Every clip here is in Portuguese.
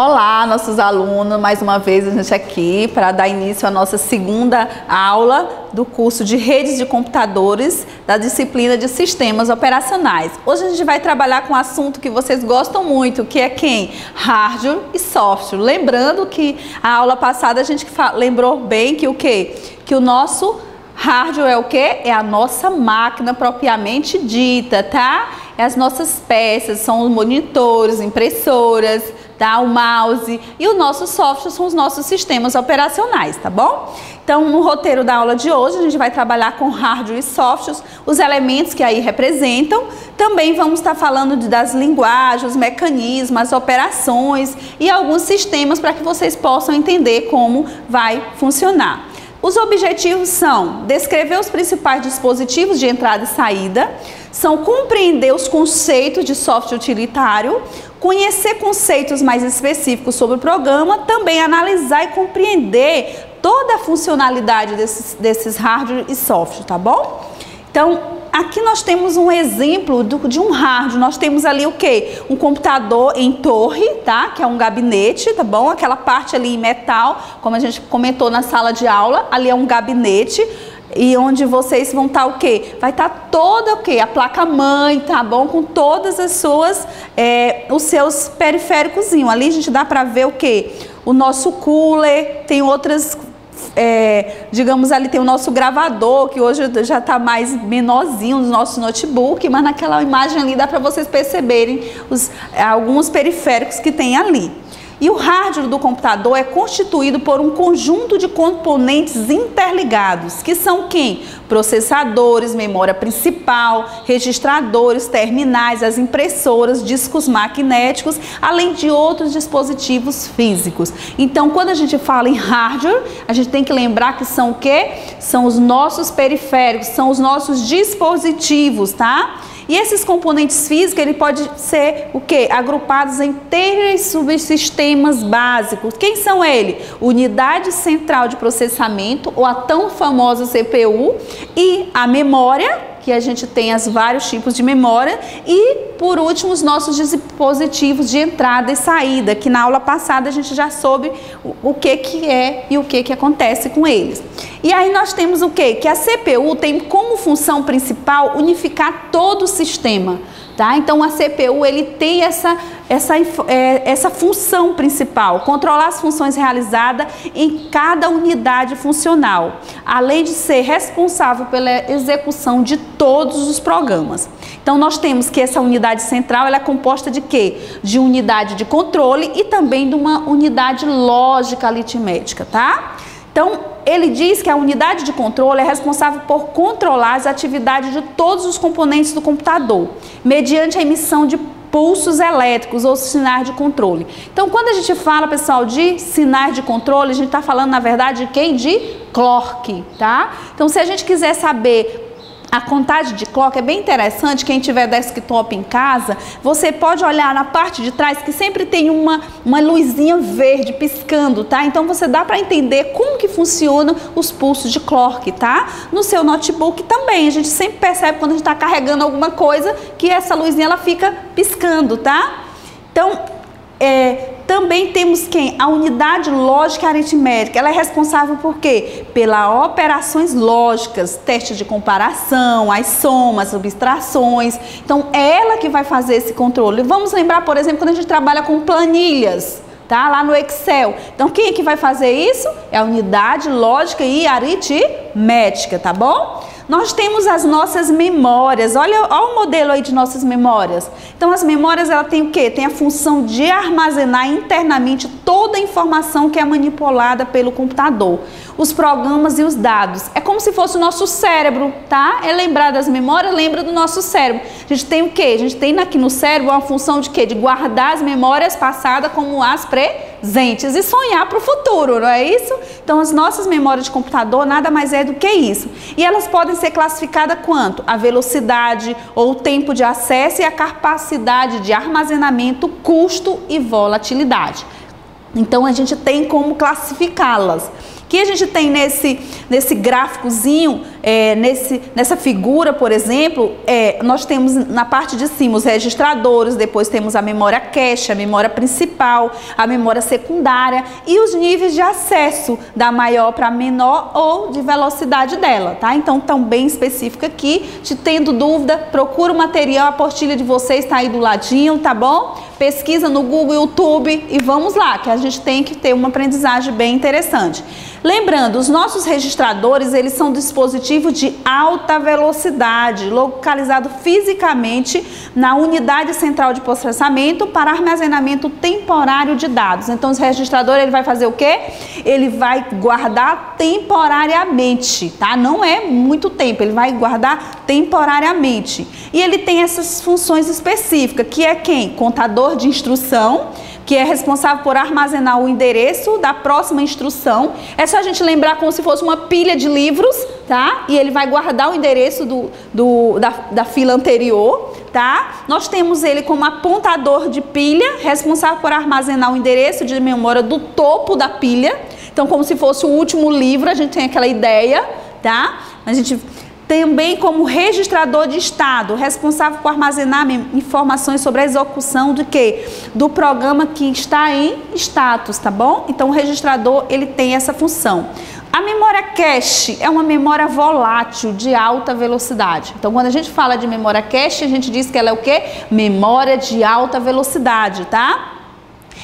Olá, nossos alunos, mais uma vez a gente aqui para dar início à nossa segunda aula do curso de redes de computadores da disciplina de sistemas operacionais. Hoje a gente vai trabalhar com um assunto que vocês gostam muito, que é quem? Hardware e software. Lembrando que a aula passada a gente lembrou bem que o quê? Que o nosso hardware é o quê? É a nossa máquina propriamente dita, tá? É as nossas peças, são os monitores, impressoras, tá? O mouse, e o nosso software são os nossos sistemas operacionais, tá bom? Então, no roteiro da aula de hoje, a gente vai trabalhar com hardware e softwares, os elementos que aí representam. Também vamos estar falando das linguagens, os mecanismos, as operações e alguns sistemas para que vocês possam entender como vai funcionar. Os objetivos são descrever os principais dispositivos de entrada e saída, são compreender os conceitos de software utilitário, conhecer conceitos mais específicos sobre o programa, também analisar e compreender toda a funcionalidade desses hardware e software, tá bom? Então, aqui nós temos um exemplo de um hardware. Nós temos ali o quê? Um computador em torre, tá? Que é um gabinete, tá bom? Aquela parte ali em metal, como a gente comentou na sala de aula, ali é um gabinete. E onde vocês vão estar o quê? Vai estar toda o quê? A placa-mãe, tá bom? Com todas as suas, os seus periféricos. Ali a gente dá para ver o quê? O nosso cooler, tem outras... digamos ali tem o nosso gravador, que hoje já está mais menorzinho no nosso notebook, mas naquela imagem ali dá para vocês perceberem alguns periféricos que tem ali. E o hardware do computador é constituído por um conjunto de componentes interligados, que são quem? Processadores, memória principal, registradores, terminais, as impressoras, discos magnéticos, além de outros dispositivos físicos. Então, quando a gente fala em hardware, a gente tem que lembrar que são o quê? São os nossos periféricos, são os nossos dispositivos, tá? E esses componentes físicos, ele pode ser o quê? Agrupados em 3 subsistemas básicos. Quem são eles? Unidade central de processamento, ou a tão famosa CPU, e a memória, que a gente tem os vários tipos de memória, e por último os nossos dispositivos de entrada e saída, que na aula passada a gente já soube o que é e o que acontece com eles. E aí nós temos o quê? Que a CPU tem como função principal unificar todo o sistema, tá? Então a CPU ele tem essa função principal, controlar as funções realizadas em cada unidade funcional, além de ser responsável pela execução de todos os programas. Então nós temos que essa unidade central ela é composta de quê? De unidade de controle e também de uma unidade lógica aritmética, tá? Então, ele diz que a unidade de controle é responsável por controlar as atividades de todos os componentes do computador, mediante a emissão de pulsos elétricos ou sinais de controle. Então, quando a gente fala, pessoal, de sinais de controle, a gente está falando, na verdade, de quem? De clock, tá? Então, se a gente quiser saber a contagem de clock, é bem interessante. Quem tiver desktop em casa, você pode olhar na parte de trás que sempre tem uma luzinha verde piscando, tá? Então você dá para entender como que funcionam os pulsos de clock, tá? No seu notebook também, a gente sempre percebe quando a gente está carregando alguma coisa que essa luzinha ela fica piscando, tá? Então, também temos quem? A unidade lógica aritmética. Ela é responsável por quê? Pelas operações lógicas, testes de comparação, as somas, subtrações. Então, é ela que vai fazer esse controle. Vamos lembrar, por exemplo, quando a gente trabalha com planilhas, tá? Lá no Excel. Então, quem é que vai fazer isso? É a unidade lógica e aritmética, tá bom? Nós temos as nossas memórias. Olha o modelo aí de nossas memórias. Então, as memórias, ela tem o quê? Tem a função de armazenar internamente toda a informação que é manipulada pelo computador. Os programas e os dados. É como se fosse o nosso cérebro, tá? É lembrar das memórias, lembra do nosso cérebro. A gente tem o quê? A gente tem aqui no cérebro uma função de quê? De guardar as memórias passadas como as presentes e sonhar para o futuro, não é isso? Então, as nossas memórias de computador nada mais é do que isso. E elas podem ser classificadas quanto? A velocidade ou o tempo de acesso e a capacidade de armazenamento, custo e volatilidade. Então, a gente tem como classificá-las. que a gente tem nesse gráficozinho, nessa figura, por exemplo, nós temos na parte de cima os registradores, depois temos a memória cache, a memória principal, a memória secundária e os níveis de acesso da maior para menor ou de velocidade dela, tá? Então, tão bem específico aqui. Se tendo dúvida, procura o material, a apostila de vocês está aí do ladinho, tá bom? Pesquisa no Google, YouTube e vamos lá, que a gente tem que ter uma aprendizagem bem interessante. Lembrando, os nossos registradores, eles são dispositivos de alta velocidade, localizado fisicamente na unidade central de processamento para armazenamento temporário de dados. Então, esse registrador, ele vai fazer o quê? Ele vai guardar temporariamente, tá? Não é muito tempo, ele vai guardar temporariamente. E ele tem essas funções específicas, que é quem? Contador de instrução, que é responsável por armazenar o endereço da próxima instrução. É só a gente lembrar como se fosse uma pilha de livros, tá? E ele vai guardar o endereço da fila anterior, tá? Nós temos ele como apontador de pilha, responsável por armazenar o endereço de memória do topo da pilha. Então, como se fosse o último livro, a gente tem aquela ideia, tá? A gente também como registrador de estado, responsável por armazenar informações sobre a execução do quê? Do programa que está em status, tá bom? Então, o registrador, ele tem essa função. A memória cache é uma memória volátil de alta velocidade. Então, quando a gente fala de memória cache, a gente diz que ela é o quê? Memória de alta velocidade, tá?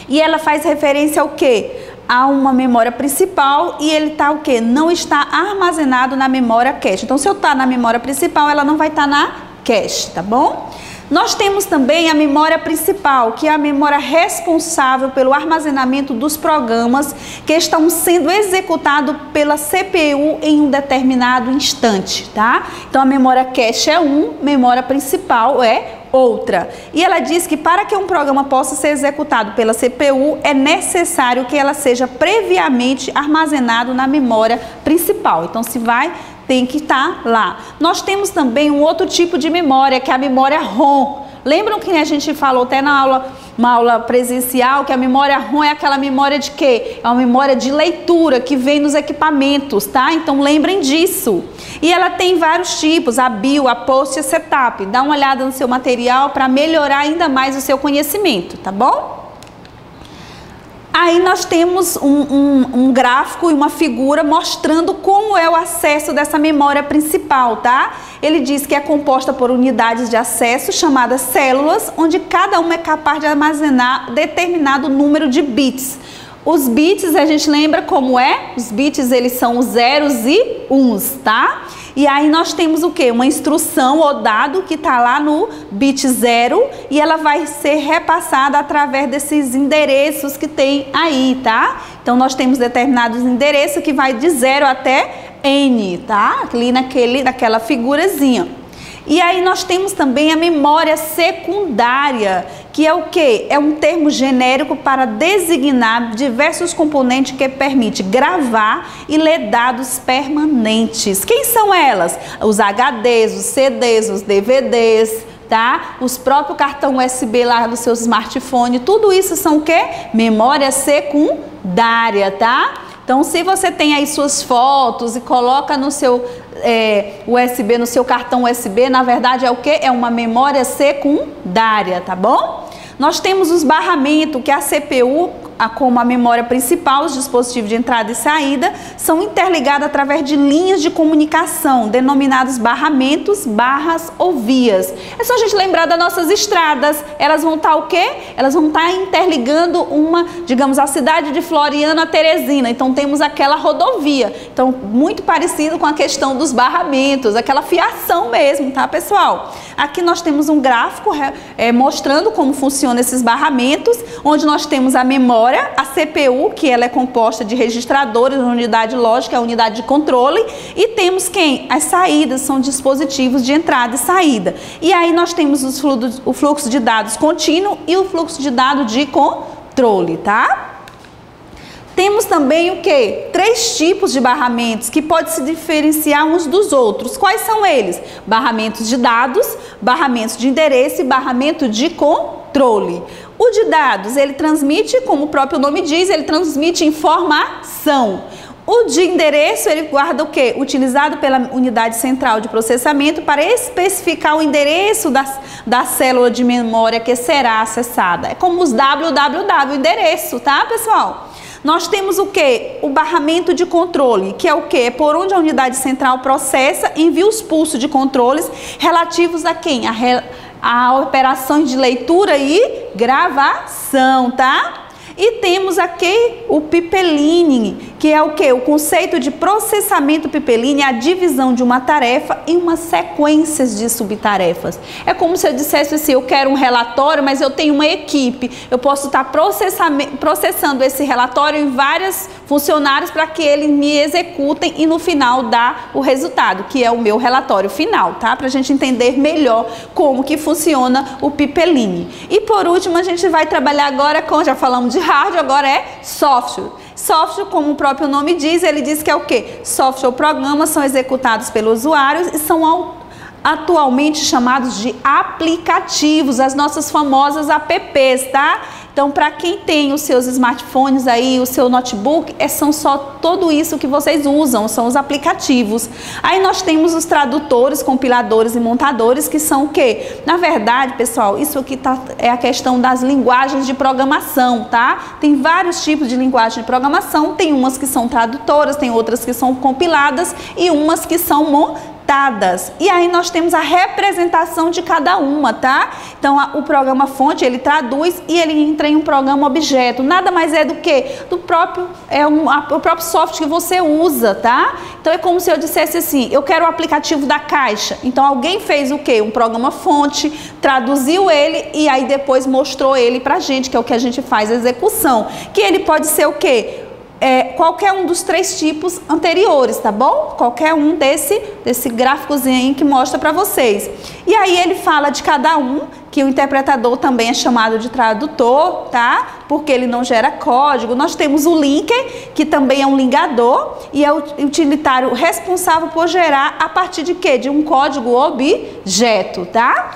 E ela faz referência ao quê? A uma memória principal e ele está o quê? Não está armazenado na memória cache. Então, se eu estou na memória principal, ela não vai estar na cache, tá bom? Nós temos também a memória principal, que é a memória responsável pelo armazenamento dos programas que estão sendo executados pela CPU em um determinado instante, tá? Então, a memória cache é memória principal é outra. E ela diz que para que um programa possa ser executado pela CPU, é necessário que ela seja previamente armazenado na memória principal. Então, tem que estar lá. Nós temos também um outro tipo de memória, que é a memória ROM. Lembram que a gente falou até uma aula presencial, que a memória ROM é aquela memória de quê? É uma memória de leitura que vem nos equipamentos, tá? Então, lembrem disso. E ela tem vários tipos, a BIOS, a POST e a SETAP. Dá uma olhada no seu material para melhorar ainda mais o seu conhecimento, tá bom? Aí nós temos um gráfico e uma figura mostrando como é o acesso dessa memória principal, tá? Ele diz que é composta por unidades de acesso chamadas células, onde cada uma é capaz de armazenar determinado número de bits. Os bits, a gente lembra como é? Os bits, eles são os zeros e uns, tá? E aí nós temos o quê? Uma instrução ou dado que está lá no bit 0 e ela vai ser repassada através desses endereços que tem aí, tá? Então, nós temos determinados endereços que vai de 0 até N, tá? Ali naquela figurazinha. E aí nós temos também a memória secundária, que é o quê? É um termo genérico para designar diversos componentes que permite gravar e ler dados permanentes. Quem são elas? Os HDs, os CDs, os DVDs, tá? Os próprios cartão USB lá do seu smartphone, tudo isso são o quê? Memória secundária, tá? Então, se você tem aí suas fotos e coloca no seu USB, no seu cartão USB, na verdade é o quê? É uma memória secundária, tá bom? Nós temos os barramentos, que a CPU, como a memória principal, os dispositivos de entrada e saída, são interligados através de linhas de comunicação, denominados barramentos, barras ou vias. É só a gente lembrar das nossas estradas. Elas vão estar o quê? Elas vão estar interligando digamos, a cidade de Floriano a Teresina. Então, temos aquela rodovia. Então, muito parecido com a questão dos barramentos, aquela fiação mesmo, tá, pessoal? Aqui nós temos um gráfico mostrando como funcionam esses barramentos, onde nós temos a memória, a CPU, que ela é composta de registradores, a unidade lógica, a unidade de controle, e temos quem? As saídas, são dispositivos de entrada e saída. E aí nós temos o fluxo de dados contínuo e o fluxo de dados de controle, tá? Temos também o quê? 3 tipos de barramentos que podem se diferenciar uns dos outros. Quais são eles? Barramentos de dados, barramentos de endereço e barramento de controle. O de dados, ele transmite, como o próprio nome diz, ele transmite informação. O de endereço, ele guarda o quê? Utilizado pela unidade central de processamento para especificar o endereço da célula de memória que será acessada. É como os www, endereço, tá, pessoal? Nós temos o quê? O barramento de controle, que é o quê? É por onde a unidade central processa e envia os pulsos de controles relativos a quem? A operações de leitura e gravação, tá? E temos aqui o pipeline, que é o quê? O conceito de processamento pipeline é a divisão de uma tarefa em uma sequência de subtarefas. É como se eu dissesse assim, eu quero um relatório, mas eu tenho uma equipe. Eu posso estar processando esse relatório em vários funcionários para que eles me executem e no final dá o resultado, que é o meu relatório final, tá? Para a gente entender melhor como que funciona o pipeline. E por último, a gente vai trabalhar agora com, já falamos de hardware, agora é software. Software, como o próprio nome diz, ele diz que é o quê? Software ou programas são executados pelos usuários e são atualmente chamados de aplicativos, as nossas famosas apps, tá? Então, para quem tem os seus smartphones aí, o seu notebook, são só tudo isso que vocês usam, são os aplicativos. Aí nós temos os tradutores, compiladores e montadores, que são o quê? Na verdade, pessoal, isso aqui é a questão das linguagens de programação, tá? Tem vários tipos de linguagem de programação, tem umas que são tradutoras, tem outras que são compiladas e umas que são montadas. E aí nós temos a representação de cada uma, tá? Então, o programa fonte, ele traduz e ele entra em um programa objeto. Nada mais é do que o próprio software que você usa, tá? Então, é como se eu dissesse assim, eu quero o aplicativo da Caixa. Então, alguém fez o quê? Um programa fonte, traduziu ele e aí depois mostrou ele pra gente, que é o que a gente faz a execução. Que ele pode ser o quê? Qualquer um dos três tipos anteriores, tá bom? Qualquer um desse gráficozinho que mostra para vocês. E aí ele fala de cada um, que o interpretador também é chamado de tradutor, tá? Porque ele não gera código. Nós temos o linker, que também é um ligador, e é o utilitário responsável por gerar a partir de quê? De um código objeto, tá?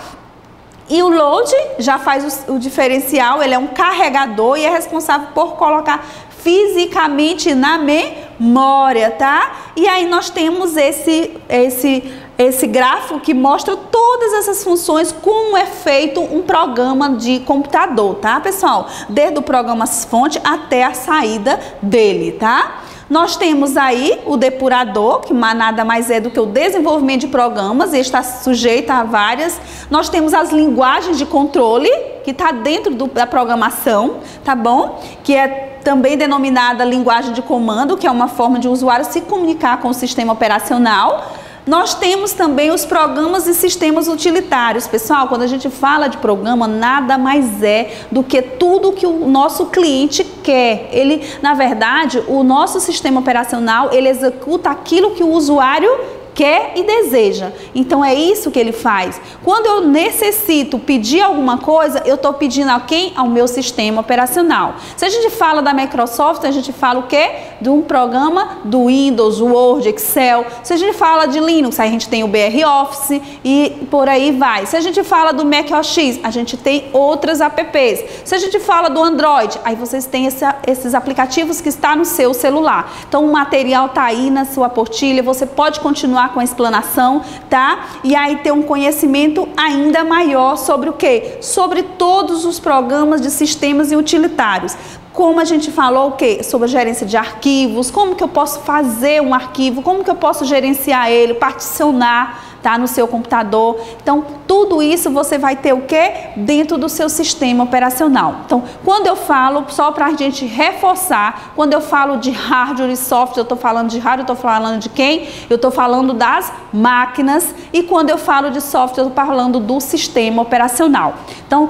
E o load já faz o diferencial, ele é um carregador e é responsável por colocar fisicamente na memória, tá? E aí nós temos esse gráfico que mostra todas essas funções, como é feito um programa de computador, tá, pessoal? Desde o programa fonte até a saída dele, tá? Nós temos aí o depurador, que nada mais é do que o desenvolvimento de programas, e está sujeito a várias. Nós temos as linguagens de controle, que está dentro da programação, tá bom? Que é também denominada linguagem de comando, que é uma forma de o usuário se comunicar com o sistema operacional. Nós temos também os programas e sistemas utilitários. Pessoal, quando a gente fala de programa, nada mais é do que tudo que o nosso cliente quer. Ele, na verdade, o nosso sistema operacional, ele executa aquilo que o usuário quer e deseja. Então é isso que ele faz. Quando eu necessito pedir alguma coisa, eu estou pedindo a quem? Ao meu sistema operacional. Se a gente fala da Microsoft, a gente fala o quê? De um programa do Windows, Word, Excel. Se a gente fala de Linux, a gente tem o BR Office e por aí vai. Se a gente fala do Mac OS, a gente tem outras apps. Se a gente fala do Android, aí vocês têm esses aplicativos que estão no seu celular. Então o material está aí na sua apostila, você pode continuar com a explanação, tá? E aí ter um conhecimento ainda maior sobre o quê? Sobre todos os programas de sistemas e utilitários. Como a gente falou o quê? Sobre a gerência de arquivos, como que eu posso fazer um arquivo, como que eu posso gerenciar ele, particionar, tá, no seu computador. Então, tudo isso você vai ter o quê? Dentro do seu sistema operacional. Então, quando eu falo, só para a gente reforçar, quando eu falo de hardware e software, eu estou falando de hardware, eu estou falando de quem? Eu estou falando das máquinas. E quando eu falo de software, eu estou falando do sistema operacional. Então,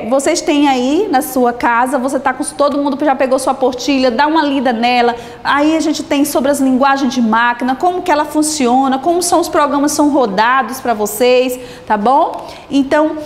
vocês têm aí na sua casa, você tá com todo mundo já pegou sua apostila, dá uma lida nela. Aí a gente tem sobre as linguagens de máquina, como que ela funciona, como são os programas são rodados para vocês, tá bom? Então,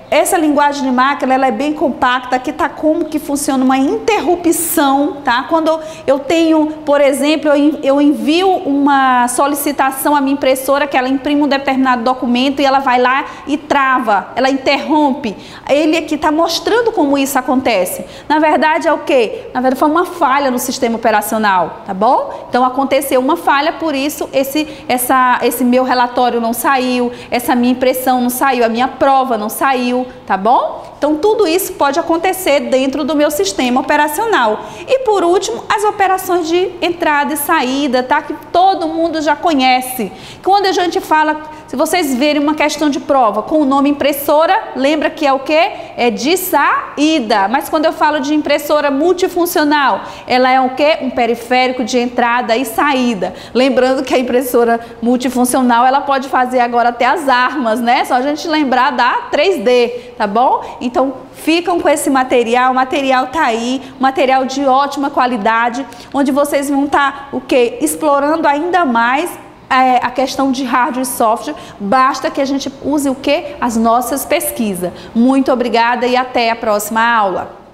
Essa linguagem de máquina, ela é bem compacta, aqui está como que funciona uma interrupção, tá? Quando eu tenho, por exemplo, eu envio uma solicitação à minha impressora, que ela imprime um determinado documento e ela vai lá e trava, ela interrompe. Ele aqui está mostrando como isso acontece. Na verdade é o quê? Na verdade foi uma falha no sistema operacional, tá bom? Então aconteceu uma falha, por isso esse meu relatório não saiu, essa minha impressão não saiu, a minha prova não saiu, tá bom? Então tudo isso pode acontecer dentro do meu sistema operacional. E por último, as operações de entrada e saída, tá? Que todo mundo já conhece. Quando a gente fala, se vocês verem uma questão de prova com o nome impressora, lembra que é o quê? É de saída. Mas quando eu falo de impressora multifuncional, ela é o quê? Um periférico de entrada e saída. Lembrando que a impressora multifuncional, ela pode fazer agora até as armas, né? Só a gente lembrar da 3D, tá bom? Então, ficam com esse material, o material tá aí, material de ótima qualidade, onde vocês vão estar, o quê? Explorando ainda mais a questão de hardware e software, basta que a gente use o quê? As nossas pesquisas. Muito obrigada e até a próxima aula.